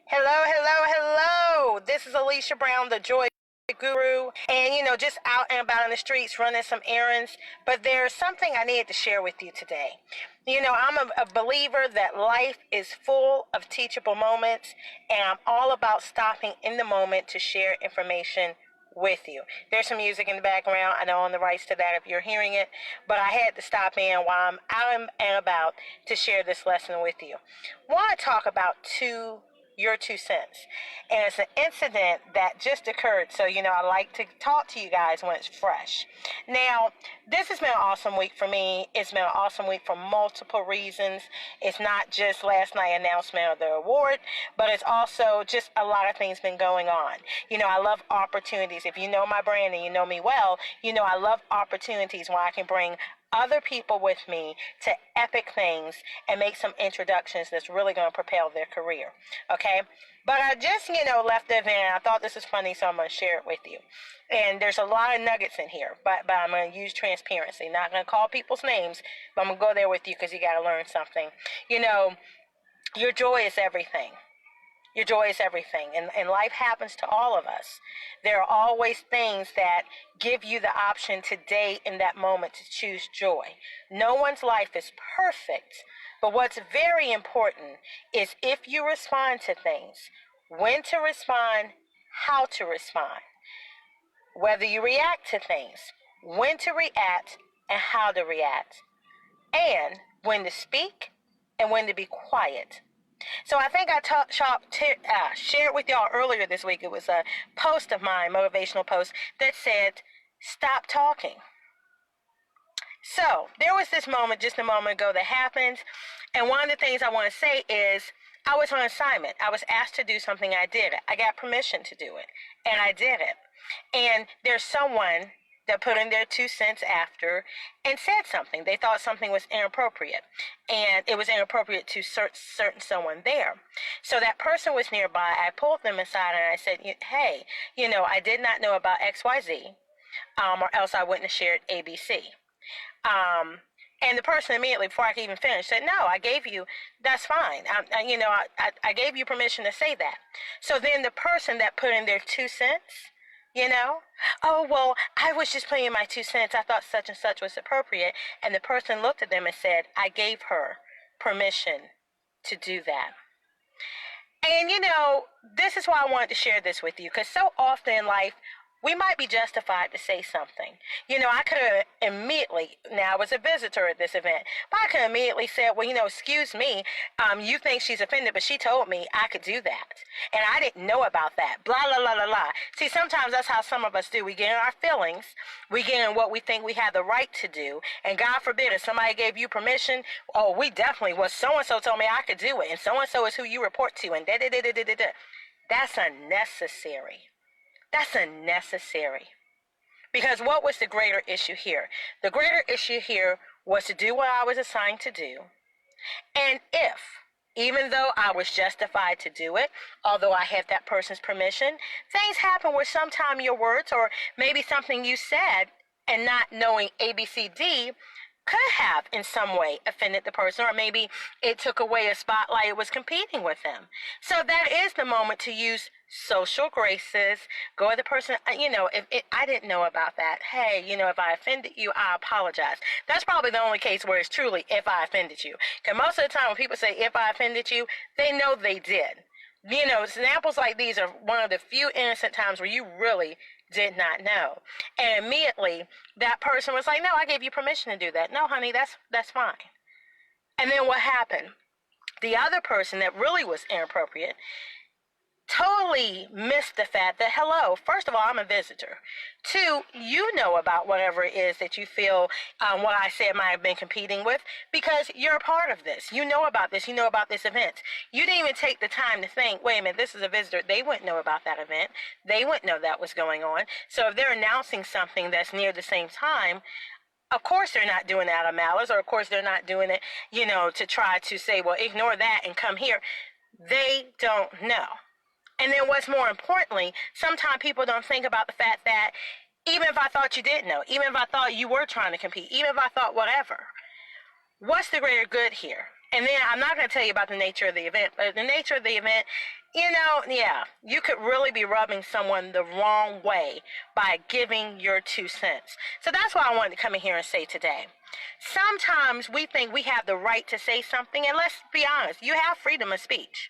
Hello, hello, hello. This is Alesha Brown, the Joy Guru, and just out and about in the streets running some errands. But there's something I needed to share with you today. I'm a believer that life is full of teachable moments, and I'm all about stopping in the moment to share information with you. There's some music in the background. I don't own the rights to that if you're hearing it, but I had to stop in while I'm out and about to share this lesson with you. I want to talk about your 2 cents. And it's an incident that just occurred. So, I like to talk to you guys when it's fresh. Now, this has been an awesome week for me. It's been an awesome week for multiple reasons. It's not just last night's announcement of the award, but it's also just a lot of things been going on. I love opportunities. If you know my brand and you know me well, I love opportunities when I can bring other people with me to epic things and make some introductions that's really going to propel their career. Okay? But I just, left the event and I thought this was funny, so I'm going to share it with you. And there's a lot of nuggets in here, but I'm going to use transparency. Not going to call people's names, but I'm going to go there with you because you got to learn something. Your joy is everything. Your joy is everything, and life happens to all of us. There are always things that give you the option today in that moment to choose joy. No one's life is perfect, but what's very important is if you respond to things, when to respond, how to respond, whether you react to things, when to react, and how to react, and when to speak and when to be quiet. So I think I shared with y'all earlier this week. It was a post of mine, motivational post, that said, stop talking. So there was this moment just a moment ago that happened. And one of the things I want to say is I was on assignment. I was asked to do something. I did it. I got permission to do it. And I did it. And there's someone that put in their 2 cents after and said something. They thought something was inappropriate. And it was inappropriate to certain someone there. So that person was nearby. I pulled them aside and I said, hey, I did not know about XYZ, or else I wouldn't have shared ABC. And the person immediately, before I could even finish, said, no, I gave you, that's fine. I gave you permission to say that. So then the person that put in their 2 cents, oh, well, I was just putting in my 2 cents. I thought such and such was appropriate. And the person looked at them and said, I gave her permission to do that. And, this is why I wanted to share this with you, because so often in life, we might be justified to say something. I could have immediately, now I was a visitor at this event, but I could have immediately said, well, excuse me, you think she's offended, but she told me I could do that. And I didn't know about that. Blah, blah, blah, blah, blah. See, sometimes that's how some of us do. We get in our feelings. We get in what we think we have the right to do. And God forbid, if somebody gave you permission, oh, we definitely, well, so-and-so told me I could do it. And so-and-so is who you report to. And da-da-da-da-da-da. That's unnecessary. That's unnecessary. Because what was the greater issue here? The greater issue here was to do what I was assigned to do. And if, even though I was justified to do it, although I had that person's permission, things happen where sometimes your words or maybe something you said and not knowing ABCD could have in some way offended the person, or maybe it took away a spotlight, it was competing with them. So that is the moment to use social graces. Go to the person, if I didn't know about that, hey, if I offended you, I apologize. That's probably the only case where it's truly if I offended you. Because most of the time when people say if I offended you, they know they did. Examples like these are one of the few innocent times where you really did not know. And immediately that person was like, no, I gave you permission to do that. No, honey, that's fine. And then what happened? The other person that really was inappropriate totally missed the fact that, hello, first of all, I'm a visitor. 2, you know about whatever it is that you feel what I said might have been competing with, because you're a part of this. You know about this. You know about this event. You didn't even take the time to think, wait a minute, this is a visitor. They wouldn't know about that event. They wouldn't know that was going on. So if they're announcing something that's near the same time, of course they're not doing it out of malice, or of course they're not doing it, to try to say, well, ignore that and come here. They don't know. And then what's more importantly, sometimes people don't think about the fact that even if I thought you did know, even if I thought you were trying to compete, even if I thought whatever, what's the greater good here? And then I'm not going to tell you about the nature of the event, but the nature of the event, Yeah, you could really be rubbing someone the wrong way by giving your 2 cents. So that's why I wanted to come in here and say today. Sometimes we think we have the right to say something, and let's be honest, you have freedom of speech.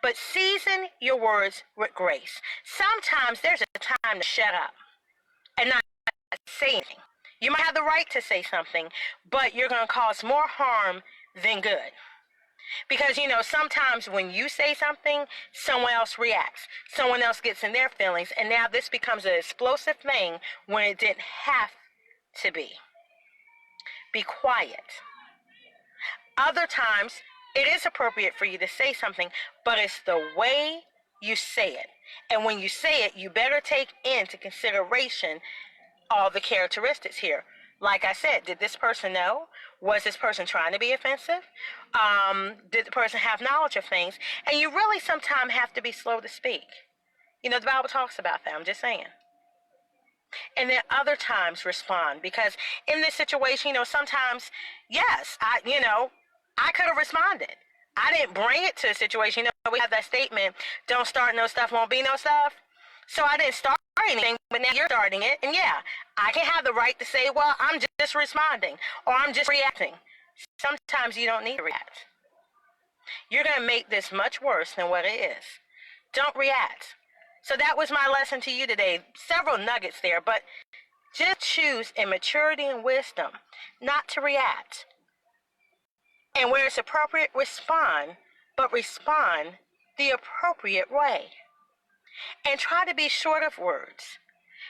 But season your words with grace. Sometimes there's a time to shut up and not say anything. You might have the right to say something, but you're going to cause more harm than good. Because, sometimes when you say something, someone else reacts. Someone else gets in their feelings, and now this becomes an explosive thing when it didn't have to be. Be quiet. Other times, it is appropriate for you to say something, but it's the way you say it. And when you say it, you better take into consideration all the characteristics here. Like I said, did this person know? Was this person trying to be offensive? Did the person have knowledge of things? And you really sometimes have to be slow to speak. The Bible talks about that. I'm just saying. And then other times respond, because in this situation, sometimes, yes, I could have responded. I didn't bring it to a situation. We have that statement, don't start no stuff, won't be no stuff. So I didn't start anything, but now you're starting it. And yeah, I can have the right to say, well, I'm just responding, or I'm just reacting. Sometimes you don't need to react. You're going to make this much worse than what it is. Don't react. So that was my lesson to you today. Several nuggets there, but just choose in maturity and wisdom not to react. And where it's appropriate, respond, but respond the appropriate way. And try to be short of words,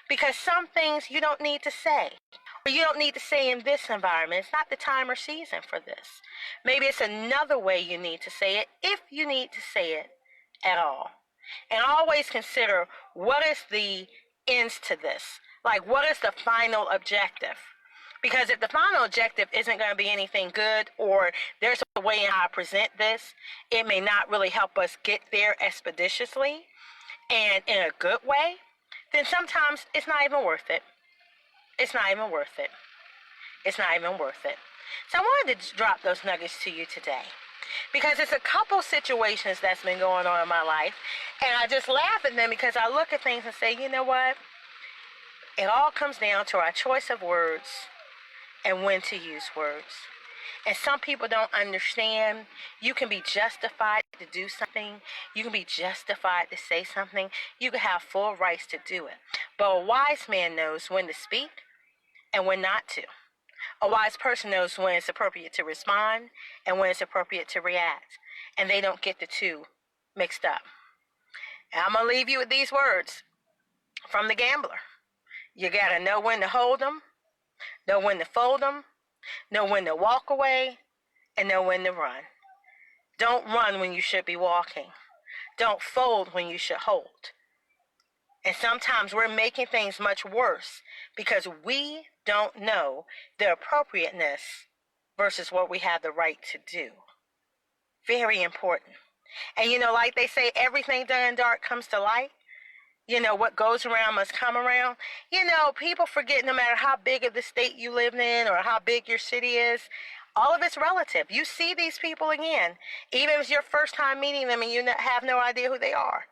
because some things you don't need to say, or you don't need to say in this environment. It's not the time or season for this. Maybe it's another way you need to say it, if you need to say it at all. And always consider, what is the ends to this? Like, what is the final objective? Because if the final objective isn't going to be anything good, or there's a way in how I present this, it may not really help us get there expeditiously and in a good way, then sometimes it's not even worth it. It's not even worth it. It's not even worth it. So I wanted to drop those nuggets to you today, because it's a couple situations that's been going on in my life, and I just laugh at them because I look at things and say, you know what? It all comes down to our choice of words and when to use words. And some people don't understand. You can be justified to do something. You can be justified to say something. You can have full rights to do it. But a wise man knows when to speak and when not to. A wise person knows when it's appropriate to respond and when it's appropriate to react. And they don't get the two mixed up. And I'm going to leave you with these words from the gambler. You got to know when to hold them, know when to fold them, know when to walk away, and know when to run. Don't run when you should be walking. Don't fold when you should hold. And sometimes we're making things much worse because we don't know the appropriateness versus what we have the right to do. Very important. And like they say, everything done in dark comes to light. What goes around must come around. People forget, no matter how big of the state you live in or how big your city is, all of it's relative. You see these people again, even if it's your first time meeting them and you have no idea who they are.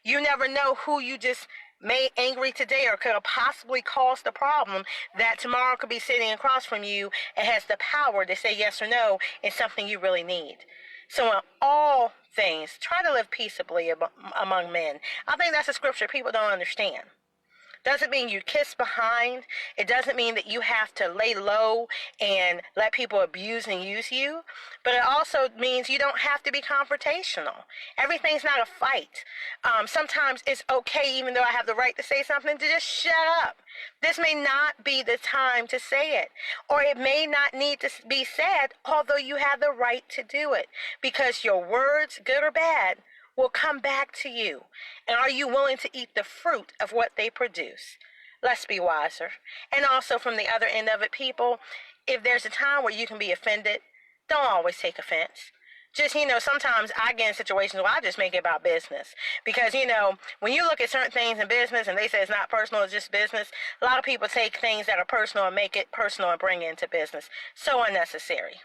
You never know who you just made angry today or could have possibly caused a problem that tomorrow could be sitting across from you and has the power to say yes or no in something you really need. So in all things, try to live peaceably among men. I think that's a scripture people don't understand. Doesn't mean you kiss behind. It doesn't mean that you have to lay low and let people abuse and use you. But it also means you don't have to be confrontational. Everything's not a fight. Sometimes it's okay, even though I have the right to say something, to just shut up. This may not be the time to say it. Or it may not need to be said, although you have the right to do it. Because your words, good or bad, will come back to you. And are you willing to eat the fruit of what they produce? Let's be wiser. And also from the other end of it, people, if there's a time where you can be offended, don't always take offense. Just, sometimes I get in situations where I just make it about business. Because, when you look at certain things in business and they say it's not personal, it's just business, a lot of people take things that are personal and make it personal and bring it into business. So unnecessary.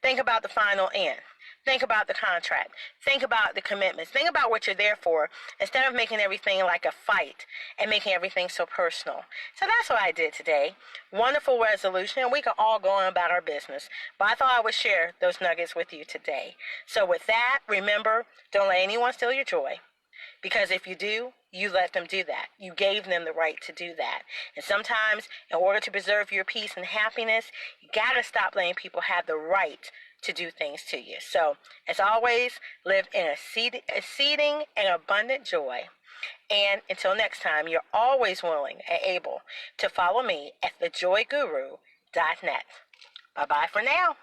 Think about the final end. Think about the contract. Think about the commitments. Think about what you're there for instead of making everything like a fight and making everything so personal. So that's what I did today. Wonderful resolution, and we can all go on about our business. But I thought I would share those nuggets with you today. So with that, remember, don't let anyone steal your joy. Because if you do, you let them do that. You gave them the right to do that. And sometimes, in order to preserve your peace and happiness, you got to stop letting people have the right to do things to you. So, as always, live in exceeding and abundant joy. And until next time, you're always willing and able to follow me at thejoyguru.net. Bye-bye for now.